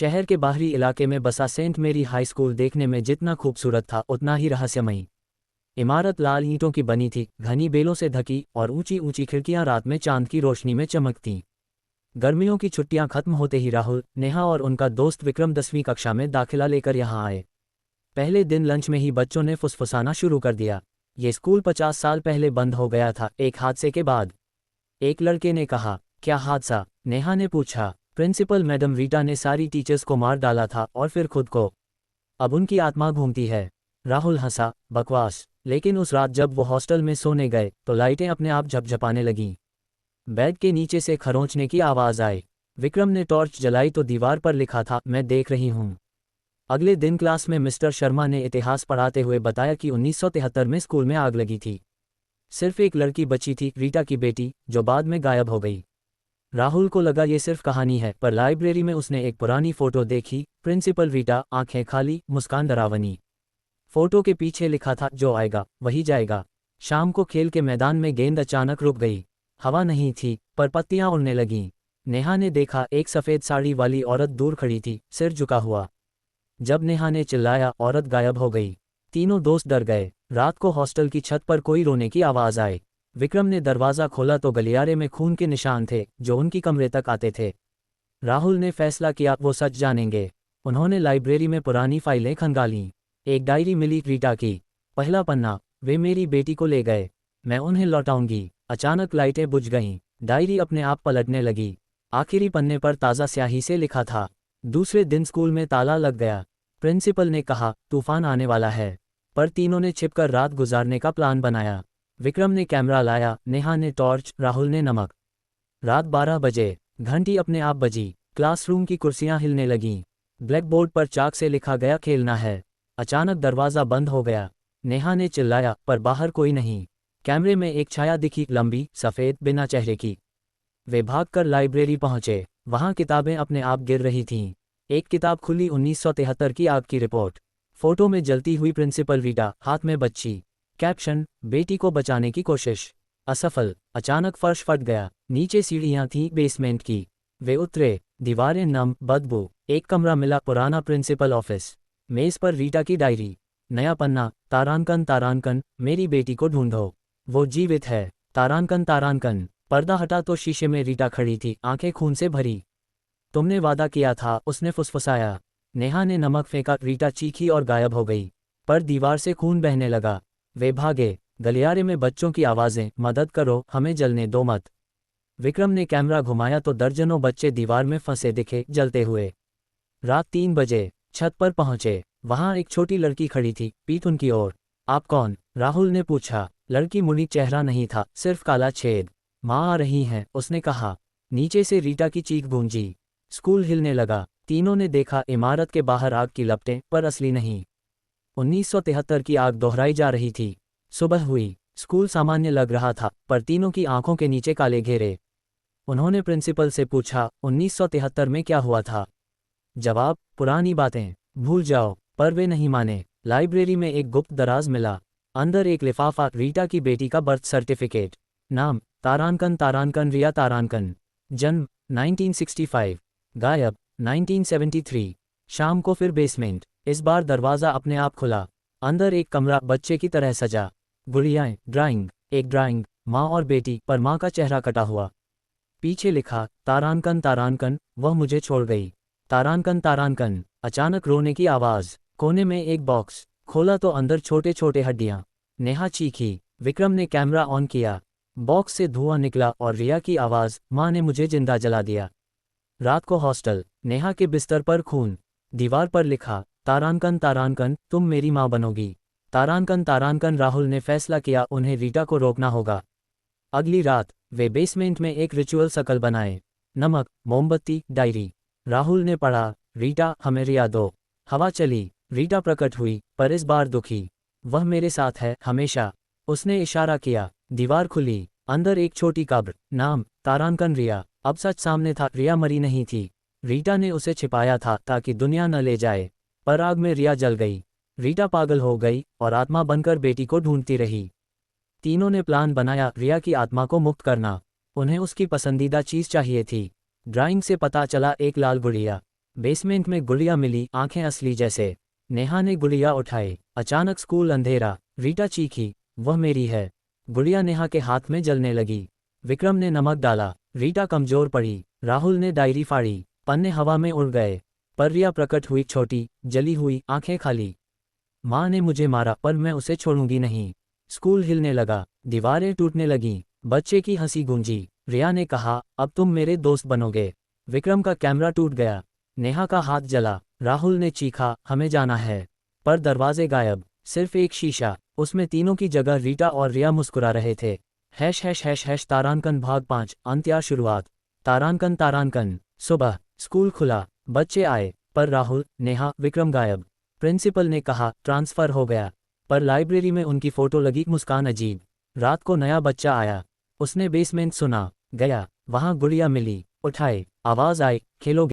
शहर के बाहरी इलाके में बसा सेंट मेरी हाई स्कूल देखने में जितना खूबसूरत था उतना ही रहस्यमयी। इमारत लाल ईंटों की बनी थी, घनी बेलों से ढकी, और ऊंची ऊंची खिड़कियां रात में चांद की रोशनी में चमकतीं। गर्मियों की छुट्टियां खत्म होते ही राहुल, नेहा और उनका दोस्त विक्रम 10वीं कक्षा में दाखिला लेकर यहां आए। पहले दिन लंच में ही बच्चों ने फुसफुसाना शुरू कर दिया। ये स्कूल 50 साल पहले बंद हो गया था, एक हादसे के बाद। एक लड़के ने कहा। क्या हादसा? नेहा ने पूछा। प्रिंसिपल मैडम रीटा ने सारी टीचर्स को मार डाला था और फिर खुद को। अब उनकी आत्मा घूमती है। राहुल हंसा। बकवास। लेकिन उस रात जब वो हॉस्टल में सोने गए तो लाइटें अपने आप झपझपाने लगीं। बेड के नीचे से खरोंचने की आवाज़ आई। विक्रम ने टॉर्च जलाई तो दीवार पर लिखा था, मैं देख रही हूँ। अगले दिन क्लास में मिस्टर शर्मा ने इतिहास पढ़ाते हुए बताया कि 1973 में स्कूल में आग लगी थी। सिर्फ एक लड़की बची थी, रीटा की बेटी, जो बाद में गायब हो गई। राहुल को लगा ये सिर्फ कहानी है, पर लाइब्रेरी में उसने एक पुरानी फोटो देखी। प्रिंसिपल रीटा, आंखें खाली, मुस्कान डरावनी। फोटो के पीछे लिखा था, जो आएगा वही जाएगा। शाम को खेल के मैदान में गेंद अचानक रुक गई। हवा नहीं थी, पर पत्तियां उड़ने लगीं। नेहा ने देखा, एक सफ़ेद साड़ी वाली औरत दूर खड़ी थी, सिर झुका हुआ। जब नेहा ने चिल्लाया, औरत गायब हो गई। तीनों दोस्त डर गए। रात को हॉस्टल की छत पर कोई रोने की आवाज़ आई। विक्रम ने दरवाज़ा खोला तो गलियारे में खून के निशान थे, जो उनकी कमरे तक आते थे। राहुल ने फैसला किया, वो सच जानेंगे। उन्होंने लाइब्रेरी में पुरानी फाइलें खंगालीं। एक डायरी मिली, रीटा की। पहला पन्ना, वे मेरी बेटी को ले गए, मैं उन्हें लौटाऊंगी। अचानक लाइटें बुझ गईं। डायरी अपने आप पलटने लगी। आखिरी पन्ने पर ताज़ा स्याही से लिखा था। दूसरे दिन स्कूल में ताला लग गया। प्रिंसिपल ने कहा, तूफान आने वाला है। पर तीनों ने छिपकर रात गुजारने का प्लान बनाया। विक्रम ने कैमरा लाया, नेहा ने टॉर्च, राहुल ने नमक। रात 12 बजे घंटी अपने आप बजी। क्लासरूम की कुर्सियां हिलने लगीं। ब्लैक बोर्ड पर चाक से लिखा गया, खेलना है। अचानक दरवाज़ा बंद हो गया। नेहा ने चिल्लाया, पर बाहर कोई नहीं। कैमरे में एक छाया दिखी, लंबी, सफ़ेद, बिना चेहरे की। वे भागकर लाइब्रेरी पहुंचे। वहां किताबें अपने आप गिर रही थीं। एक किताब खुली, 1973 की आग की रिपोर्ट। फोटो में जलती हुई प्रिंसिपल रीटा, हाथ में बच्ची। कैप्शन, बेटी को बचाने की कोशिश असफल। अचानक फर्श फट गया। नीचे सीढ़ियां थीं, बेसमेंट की। वे उतरे। दीवारें नम, बदबू। एक कमरा मिला, पुराना प्रिंसिपल ऑफिस। मेज पर रीटा की डायरी। नया पन्ना, तारांकन तारांकन, मेरी बेटी को ढूंढो, वो जीवित है। तारांकन तारांकन। पर्दा हटा तो शीशे में रीटा खड़ी थी, आंखें खून से भरी। तुमने वादा किया था, उसने फुसफुसाया। नेहा ने नमक फेंका, रीटा चीखी और गायब हो गई। पर दीवार से खून बहने लगा। वे भागे। गलियारे में बच्चों की आवाज़ें, मदद करो, हमें जलने दो मत। विक्रम ने कैमरा घुमाया तो दर्जनों बच्चे दीवार में फंसे दिखे, जलते हुए। रात 3 बजे छत पर पहुंचे। वहां एक छोटी लड़की खड़ी थी, पीठ उनकी ओर। आप कौन? राहुल ने पूछा। लड़की मुड़ी, चेहरा नहीं था, सिर्फ काला छेद। माँ आ रही हैं, उसने कहा। नीचे से रीटा की चीख गूंजी। स्कूल हिलने लगा। तीनों ने देखा, इमारत के बाहर आग की लपटें, पर असली नहीं। 1973 की आग दोहराई जा रही थी। सुबह हुई। स्कूल सामान्य लग रहा था, पर तीनों की आंखों के नीचे काले घेरे। उन्होंने प्रिंसिपल से पूछा, 1973 में क्या हुआ था? जवाब, पुरानी बातें, भूल जाओ। पर वे नहीं माने। लाइब्रेरी में एक गुप्त दराज मिला। अंदर एक लिफाफा, रीटा की बेटी का बर्थ सर्टिफिकेट। नाम, तारांकन तारांकन, रिया तारांकन। जन्म, 1965। गायब, 1973। शाम को फिर बेसमेंट। इस बार दरवाज़ा अपने आप खुला। अंदर एक कमरा, बच्चे की तरह सजा। गुड़ियाएं, ड्राइंग। एक ड्राइंग, माँ और बेटी, पर माँ का चेहरा कटा हुआ। पीछे लिखा, तारांकन तारांकन, वह मुझे छोड़ गई। तारांकन तारांकन। अचानक रोने की आवाज़। कोने में एक बॉक्स। खोला तो अंदर छोटे छोटे हड्डियाँ। नेहा चीखी। विक्रम ने कैमरा ऑन किया। बॉक्स से धुआं निकला और रिया की आवाज़, माँ ने मुझे जिंदा जला दिया। रात को हॉस्टल। नेहा के बिस्तर पर खून। दीवार पर लिखा, तारांकन तारांकन, तुम मेरी माँ बनोगी। तारांकन तारांकन। राहुल ने फैसला किया, उन्हें रीटा को रोकना होगा। अगली रात वे बेसमेंट में एक रिचुअल शकल बनाए। नमक, मोमबत्ती, डायरी। राहुल ने पढ़ा, रीटा, हमें रिया दो। हवा चली। रीटा प्रकट हुई, पर इस बार दुखी। वह मेरे साथ है, हमेशा। उसने इशारा किया। दीवार खुली। अंदर एक छोटी कब्र। नाम, तारांकन रिया। अब सच सामने था, रिया मरी नहीं थी। रीटा ने उसे छिपाया था ताकि दुनिया न ले जाए। पर आग में रिया जल गई। रीटा पागल हो गई और आत्मा बनकर बेटी को ढूंढती रही। तीनों ने प्लान बनाया, रिया की आत्मा को मुक्त करना। उन्हें उसकी पसंदीदा चीज़ चाहिए थी। ड्राइंग से पता चला, एक लाल गुड़िया। बेसमेंट में गुड़िया मिली, आंखें असली जैसे। नेहा ने गुड़िया उठाई। अचानक स्कूल अंधेरा। रीटा चीखी, वह मेरी है। गुड़िया नेहा के हाथ में जलने लगी। विक्रम ने नमक डाला। रीटा कमजोर पड़ी। राहुल ने डायरी फाड़ी। पन्ने हवा में उड़ गए। पर रिया प्रकट हुई, छोटी, जली हुई, आंखें खाली। माँ ने मुझे मारा, पर मैं उसे छोड़ूंगी नहीं। स्कूल हिलने लगा। दीवारें टूटने लगीं। बच्चे की हंसी गूंजी। रिया ने कहा, अब तुम मेरे दोस्त बनोगे। विक्रम का कैमरा टूट गया। नेहा का हाथ जला। राहुल ने चीखा, हमें जाना है। पर दरवाजे गायब। सिर्फ एक शीशा। उसमें तीनों की जगह रीटा और रिया मुस्कुरा रहे थे। तारांकन भाग 5 अंत या शुरुआत। तारांकन। सुबह। स्कूल खुला। बच्चे आए। पर राहुल, नेहा, विक्रम गायब। प्रिंसिपल ने कहा, ट्रांसफ़र हो गया। पर लाइब्रेरी में उनकी फ़ोटो लगी। मुस्कान अजीब। रात को नया बच्चा आया। उसने बेसमेंट सुना। गया। वहाँ गुड़िया मिली। उठाए। आवाज़ आई, खेलोगे?